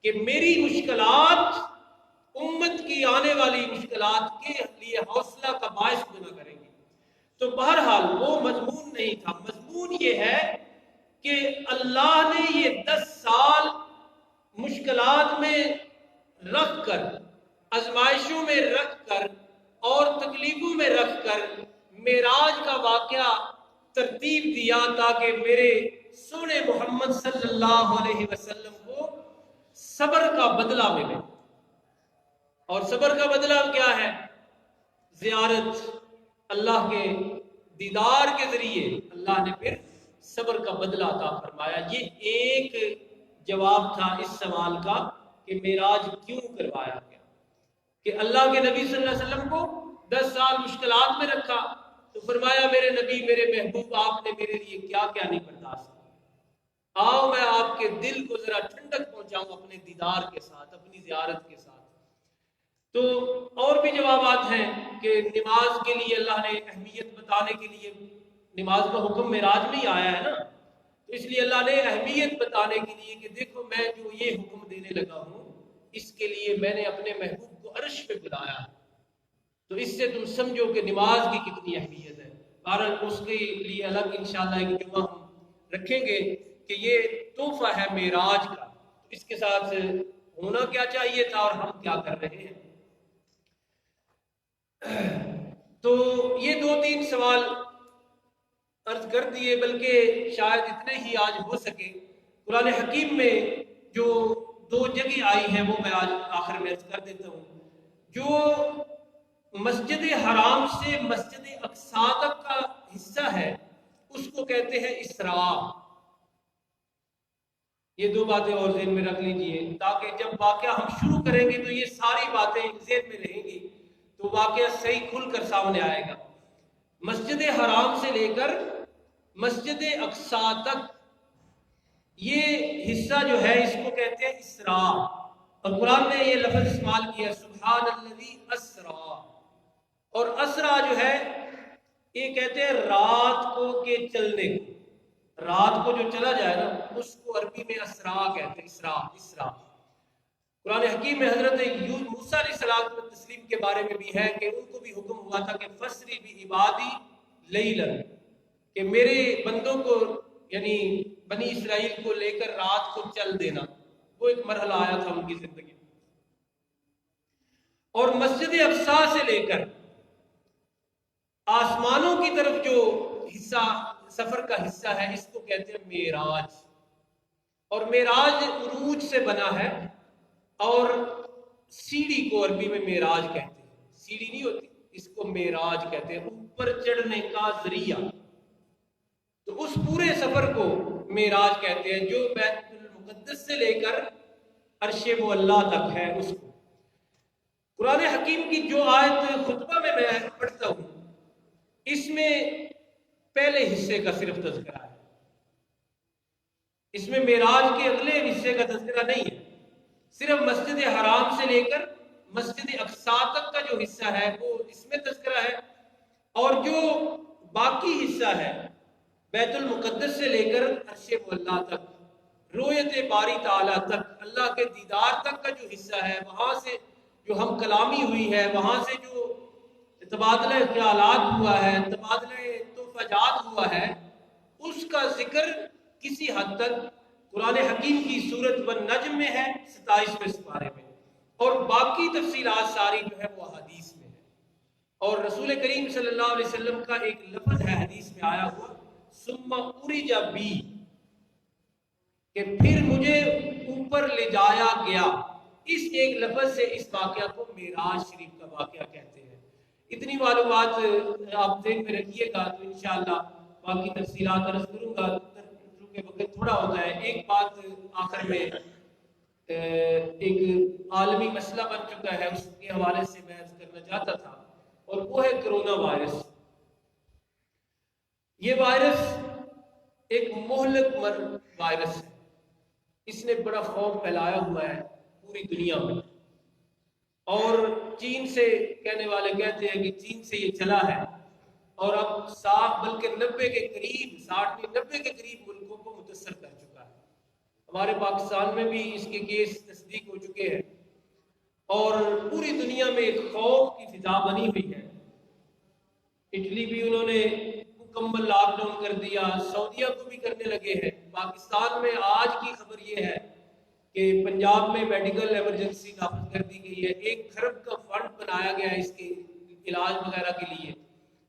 کہ میری مشکلات امت کی آنے والی مشکلات کے لیے حوصلہ کا باعث بنا کریں گی۔ تو بہرحال وہ مضمون نہیں تھا، مضمون یہ ہے کہ اللہ نے یہ 10 سال مشکلات میں رکھ کر، آزمائشوں میں رکھ کر اور تکلیفوں میں رکھ کر معراج کا واقعہ ترتیب دیا تاکہ میرے سونے محمد صلی اللہ علیہ وسلم کو صبر کا بدلہ ملے۔ اور صبر کا بدلہ کیا ہے؟ زیارت، اللہ کے دیدار کے ذریعے اللہ نے پھر صبر کا بدلہ عطا فرمایا۔ یہ ایک جواب تھا اس سوال کا کہ معراج کیوں کروایا گیا، کہ اللہ کے نبی صلی اللہ علیہ وسلم کو 10 سال مشکلات میں رکھا تو فرمایا میرے نبی، میرے محبوب، آپ نے میرے لیے کیا کیا نہیں برداشت کیا، آؤ میں آپ کے دل کو ذرا ٹھنڈک پہنچاؤں اپنے دیدار کے ساتھ، اپنی زیارت کے ساتھ۔ تو اور بھی جوابات ہیں کہ نماز کے لیے اللہ نے اہمیت بتانے کے لیے، نماز کا حکم معراج میں ہی آیا ہے نا، تو اس لیے اللہ نے اہمیت بتانے کے لیے کہ دیکھو میں جو یہ حکم دینے لگا ہوں اس کے لیے میں نے اپنے محبوب کو عرش پہ بلایا ہے، تو اس سے تم سمجھو کہ نماز کی کتنی اہمیت ہے۔ بہرحال اس کے لیے الگ انشاءاللہ ایک جمعہ ہم رکھیں گے کہ یہ تحفہ ہے معراج کا، اس کے ساتھ ہونا کیا چاہیے تھا اور ہم کیا کر رہے ہیں۔ تو یہ 2-3 سوال عرض کر دیے، بلکہ شاید اتنے ہی آج ہو سکے۔ قرآن حکیم میں جو 2 جگہ آئی ہیں وہ میں آج آخر میں عرض کر دیتا ہوں۔ جو مسجد حرام سے مسجد اقصی تک کا حصہ ہے اس کو کہتے ہیں اسراء۔ یہ 2 باتیں اور ذہن میں رکھ لیجئے تاکہ جب واقعہ ہم شروع کریں گے تو یہ ساری باتیں ذہن میں رہیں گی، تو واقعہ صحیح کھل کر سامنے آئے گا۔ مسجد حرام سے لے کر مسجد اقصی تک یہ حصہ جو ہے اس کو کہتے ہیں اسراء، اور قرآن نے یہ لفظ استعمال کیا سبحان الذی اسرا۔ اور اسرا جو ہے یہ کہتے ہیں رات کو کے چلنے کو، رات کو جو چلا جائے نا اس کو عربی میں اسرا کہتے ہیں، اسرا۔ قرآن حکیم میں حضرت موسیٰ علیہ السلام تسلیم کے بارے میں بھی ہے کہ ان کو بھی حکم ہوا تھا کہ فسری بعبادی لیلا، کہ میرے بندوں کو یعنی بنی اسرائیل کو لے کر رات کو چل دینا، وہ ایک مرحلہ آیا تھا ان کی زندگی میں۔ اور مسجد اقصی سے لے کر آسمانوں کی طرف جو حصہ سفر کا حصہ ہے اس کو کہتے ہیں معراج، اور معراج عروج سے بنا ہے، اور سیڑھی کو عربی میں معراج کہتے ہیں، سیڑھی نہیں ہوتی اس کو معراج کہتے ہیں، اوپر چڑھنے کا ذریعہ۔ تو اس پورے سفر کو معراج کہتے ہیں جو بیت المقدس سے لے کر عرش معلی تک ہے اس کو۔ قرآن حکیم کی جو آیت خطبہ میں پڑھتا ہوں اس میں پہلے حصے کا صرف تذکرہ ہے، اس میں معراج کے اگلے حصے کا تذکرہ نہیں ہے، صرف مسجد حرام سے لے کر مسجد اقصی تک کا جو حصہ ہے وہ اس میں تذکرہ ہے، اور جو باقی حصہ ہے بیت المقدس سے لے کر عرش معلی تک، رؤیت باری تعالیٰ تک، اللہ کے دیدار تک کا جو حصہ ہے، وہاں سے جو ہم کلامی ہوئی ہے، وہاں سے جو تبادلہ خیالات ہوا ہے، تبادلہ تحفظات ہوا ہے، اس کا ذکر کسی حد تک قرآن حکیم کی سورت والنجم میں ہے 27ویں سپارے میں، اور باقی تفصیلات ساری جو ہے وہ حدیث میں ہے۔ اور رسول کریم صلی اللہ علیہ وسلم کا ایک لفظ ہے حدیث میں آیا ہوا ثم عرج بی، کہ پھر مجھے اوپر لے جایا گیا، اس ایک لفظ سے اس واقعہ کو معراج شریف کا واقعہ کہتے ہیں۔ اتنی معلومات آپ ذہن میں رکھیے گا تو انشاءاللہ باقی تفصیلات عرض کروں گا، کیونکہ وقت تھوڑا ہوتا ہے۔ ایک بات آخر میں ایک عالمی مسئلہ بن چکا ہے اس کے حوالے سے میں عرض کرنا چاہتا تھا، اور وہ ہے کرونا وائرس۔ یہ وائرس ایک مہلک مر وائرس ہے، اس نے بڑا خوف پھیلایا ہوا ہے پوری دنیا میں، اور چین سے کہنے والے کہتے ہیں کہ چین سے یہ چلا ہے، اور اب 60 بلکہ 90 کے قریب 60 90 کے قریب ملکوں کو متاثر کر چکا ہے۔ ہمارے پاکستان میں بھی اس کے کیس تصدیق ہو چکے ہیں اور پوری دنیا میں ایک خوف کی فضا بنی ہوئی ہے۔ اٹلی بھی انہوں نے مکمل لاک ڈاؤن کر دیا، سعودیہ کو بھی کرنے لگے ہیں۔ پاکستان میں آج کی خبر یہ ہے کہ پنجاب میں میڈیکل ایمرجنسی نافذ کر دی گئی ہے، 1 کھرب کا فنڈ بنایا گیا ہے اس کے علاج وغیرہ کے لیے۔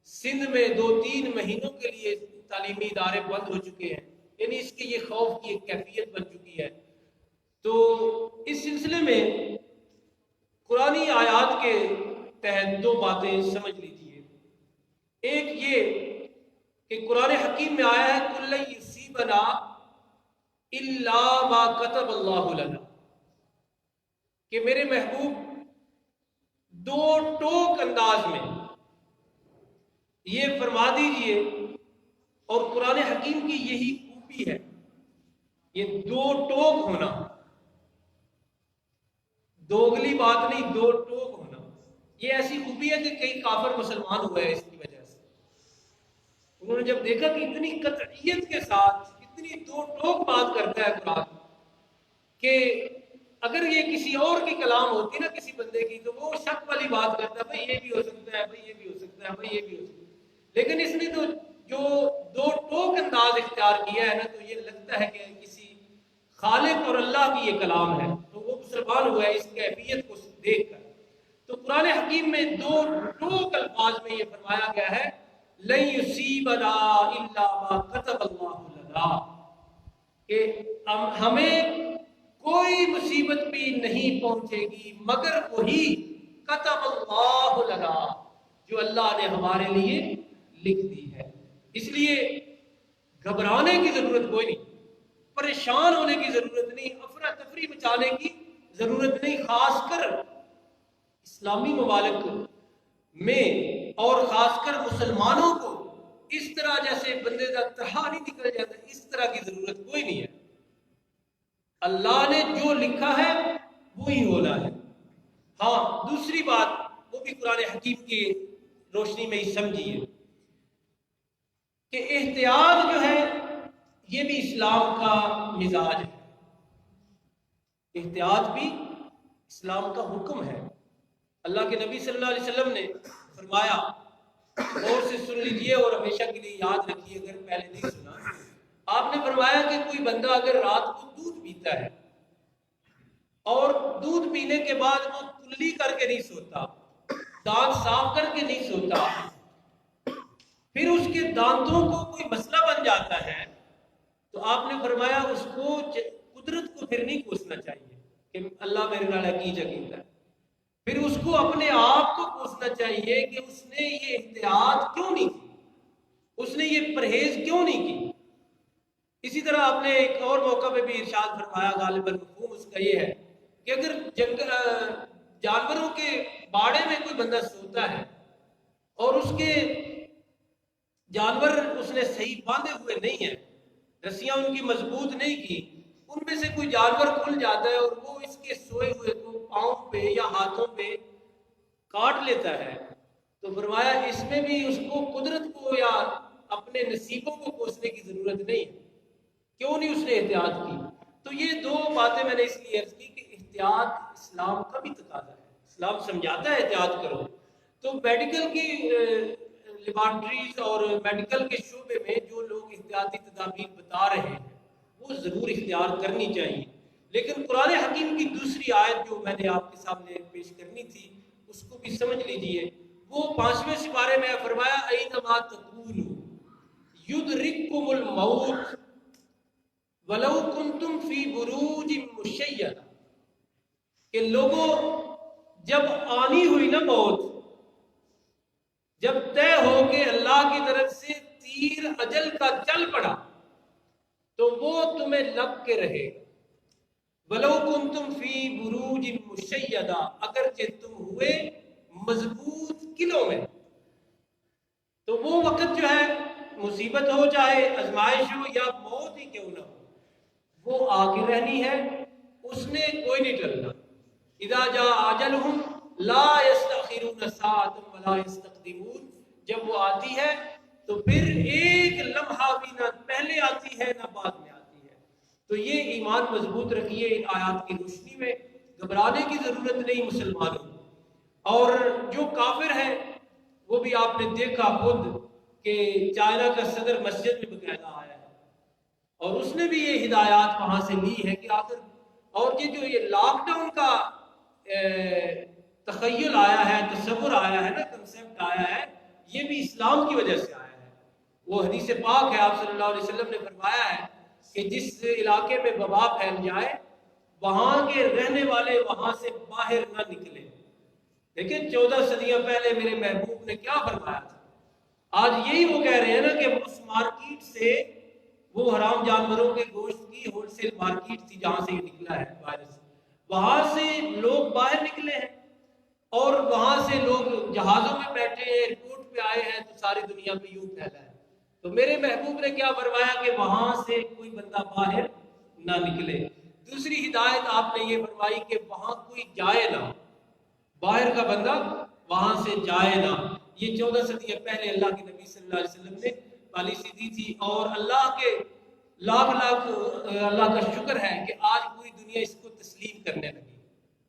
سندھ میں 2-3 مہینوں کے لیے تعلیمی ادارے بند ہو چکے ہیں، یعنی اس کے یہ خوف کی ایک کیفیت بن چکی ہے۔ تو اس سلسلے میں قرآنی آیات کے تحت 2 باتیں سمجھ لیجیے۔ ایک یہ کہ قرآن حکیم میں آیا ہے کُلًّ یُصِیبَنَا إِلَّا مَا كَتَبَ اللَّهُ لَنَا، کہ میرے محبوب 2 ٹوک انداز میں یہ فرما دیجئے، اور قرآن حکیم کی یہی خوبی ہے، یہ 2 ٹوک ہونا، دوگلی بات نہیں، 2 ٹوک ہونا۔ یہ ایسی خوبی ہے کہ کئی کافر مسلمان ہوئے ہیں اس کی وجہ سے۔ انہوں نے جب دیکھا کہ اتنی قطعیت کے ساتھ اتنی 2 ٹوک بات کرتا ہے قرآن، کہ اگر یہ کسی اور کی کلام ہوتی نا کسی بندے کی، تو وہ شک والی بات کرتا ہے، بھائی یہ بھی ہو سکتا ہے، بھائی یہ بھی ہو سکتا ہے، بھائی یہ بھی ہو سکتا ہے۔ لیکن اس نے تو جو 2 ٹوک انداز اختیار کیا ہے نا، تو یہ لگتا ہے کہ کسی خالق اور اللہ کی یہ کلام ہے، تو وہ مسلمان ہوا ہے اس کیفیت کو دیکھ کر۔ تو قرآن حکیم میں 2 ٹوک الفاظ میں یہ فرمایا گیا ہے لَن يُصِیبَنَا إِلَّا مَا كَتَبَ اللَّهُ لَنَا، کہ ہمیں کوئی مصیبت بھی نہیں پہنچے گی مگر وہی كَتَبَ اللَّهُ لَنَا، جو اللہ نے ہمارے لیے لکھ دی ہے۔ اس لیے گھبرانے کی ضرورت کوئی نہیں، پریشان ہونے کی ضرورت نہیں، افراتفری مچانے کی ضرورت نہیں، خاص کر اسلامی ممالک میں اور خاص کر مسلمانوں کو اس طرح جیسے بندے کا تہا نہیں نکل جاتا، اس طرح کی ضرورت کوئی نہیں ہے۔ اللہ نے جو لکھا ہے وہی ہونا ہے۔ ہاں دوسری بات وہ بھی قرآن حکیم کی روشنی میں ہی سمجھیے کہ احتیاط جو ہے یہ بھی اسلام کا مزاج ہے، احتیاط بھی اسلام کا حکم ہے۔ اللہ کے نبی صلی اللہ علیہ وسلم نے فرمایا، اور سے سن لیجئے اور ہمیشہ کے لیے یاد رکھیے اگر پہلے نہیں سنا، آپ نے فرمایا کہ کوئی بندہ اگر رات کو دودھ پیتا ہے اور دودھ پینے کے بعد وہ کلی کر کے نہیں سوتا، دانت صاف کر کے نہیں سوتا، پھر اس کے دانتوں کو کوئی مسئلہ بن جاتا ہے، تو آپ نے فرمایا اس کو قدرت کو پھر نہیں کوسنا چاہیے کہ اللہ میرے نال کی جگہ ہے، پھر اس کو اپنے آپ کو کوسنا چاہیے کہ اس نے یہ احتیاط کیوں نہیں کی، اس نے یہ پرہیز کیوں نہیں کی۔ اسی طرح آپ نے ایک اور موقع پہ بھی ارشاد فرمایا، غالباً مفہوم اس کا یہ ہے کہ اگر جانوروں کے باڑے میں کوئی بندہ سوتا ہے اور اس کے جانور اس نے صحیح باندھے ہوئے نہیں ہیں، رسیاں ان کی مضبوط نہیں کی، ان میں سے کوئی جانور کھل جاتا ہے اور وہ اس کے سوئے ہوئے کو پاؤں پہ یا ہاتھوں پہ کاٹ لیتا ہے، تو فرمایا اس میں بھی اس کو قدرت کو یا اپنے نصیبوں کو کوسنے کی ضرورت نہیں ہے، کیوں نہیں اس نے احتیاط کی۔ تو یہ 2 باتیں میں نے اس لیے عرض کی کہ احتیاط اسلام کا بھی تقاضا ہے، اسلام سمجھاتا ہے احتیاط کرو۔ تو میڈیکل کی لیبارٹریز اور میڈیکل کے شعبے میں جو لوگ احتیاطی تدابیر بتا رہے ہیں وہ ضرور اختیار کرنی چاہیے، لیکن قرآن حکیم کی دوسری آیت جو میں نے آپ کے سامنے پیش کرنی تھی اس کو بھی سمجھ لیجئے۔ وہ 5ویں سپارے میں فرمایا اینما تکونوا یدرککم الموت ولو کنتم فی بروج مشیدہ، کہ لوگوں جب آنی ہوئی نا موت، جب طے ہو کہ اللہ کی طرف سے تیر اجل کا چل پڑا، تو وہ تمہیں لگ کے رہے گا۔ وَلَوْ كُنْتُمْ فِي بُرُوجٍ مُشَيَّدَةٍ، اگرچہ تم ہوئے مضبوط قلعوں میں، تو وہ وقت جو ہے مصیبت ہو چاہے آزمائش ہو یا موت ہی کیوں نہ ہو، وہ آ کے رہنی ہے، اس نے کوئی نہیں ٹلنا۔ اذا جاء اجلهم لا يستأخرون ساعة ولا يستقدمون، جب وہ آتی ہے تو پھر ایک لمحہ بھی نہ پہلے آتی ہے نہ بعد میں آتی ہے۔ تو یہ ایمان مضبوط رکھیے ان آیات کی روشنی میں، گھبرانے کی ضرورت نہیں مسلمانوں۔ اور جو کافر ہے وہ بھی آپ نے دیکھا خود کہ چائنا کا صدر مسجد میں باقاعدہ آیا ہے، اور اس نے بھی یہ ہدایات وہاں سے لی ہے کہ آخر، اور یہ جو یہ لاک ڈاؤن کا تخیل آیا ہے، تصور آیا ہے نا، کنسیپٹ آیا ہے، یہ بھی اسلام کی وجہ سے آیا ہے۔ وہ حدیث پاک ہے، آپ صلی اللہ علیہ وسلم نے فرمایا ہے کہ جس علاقے میں وبا پھیل جائے وہاں کے رہنے والے وہاں سے باہر نہ نکلے۔ لیکن 14 صدیاں پہلے میرے محبوب نے کیا فرمایا تھا؟ آج یہی وہ کہہ رہے ہیں نا کہ اس مارکیٹ سے، وہ حرام جانوروں کے گوشت کی ہول سیل مارکیٹ تھی جہاں سے یہ نکلا ہے وائرس، وہاں سے لوگ باہر نکلے ہیں، اور وہاں سے لوگ جہازوں میں بیٹھے ہیں، ایئرپورٹ پہ آئے ہیں، تو ساری دنیا میں یوں پھیلا ہے۔ تو میرے محبوب نے کیا فرمایا کہ وہاں سے کوئی بندہ باہر نہ نکلے۔ دوسری ہدایت آپ نے یہ فرمائی کہ وہاں کوئی جائے نہ، باہر کا بندہ وہاں سے جائے نہ۔ یہ 14 صدیاں پہلے اللہ کے نبی صلی اللہ علیہ وسلم نے پالیسی دی تھی، اور اللہ کے لاکھ لاکھ اللہ کا شکر ہے کہ آج پوری دنیا اس کو تسلیم کرنے لگی۔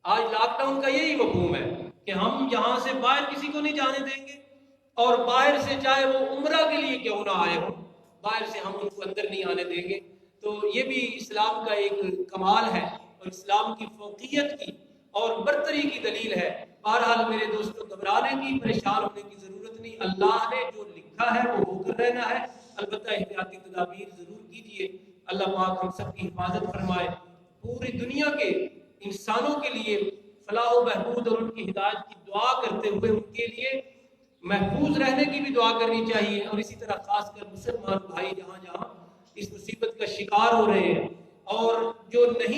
آج لاک ڈاؤن کا یہی مفہوم ہے کہ ہم یہاں سے باہر کسی کو نہیں جانے دیں گے، اور باہر سے چاہے وہ عمرہ کے لیے کیوں نہ آئے ہوں، باہر سے ہم ان کو اندر نہیں آنے دیں گے۔ تو یہ بھی اسلام کا ایک کمال ہے، اور اسلام کی فوقیت کی اور برتری کی دلیل ہے۔ بہرحال میرے دوستوں، گھبرانے کی، پریشان ہونے کی ضرورت نہیں۔ اللہ نے جو لکھا ہے وہ ہو کر رہنا ہے، البتہ احتیاطی تدابیر ضرور کیجیے۔ اللہ پاک ہم سب کی حفاظت فرمائے، پوری دنیا کے انسانوں کے لیے فلاح و بہبود اور ان کی ہدایت کی دعا کرتے ہوئے ان کے لیے محفوظ رہنے کی بھی دعا کرنی چاہیے، اور اسی طرح خاص کر مسلمان بھائی جہاں جہاں اس مصیبت کا شکار ہو رہے ہیں اور جو نہیں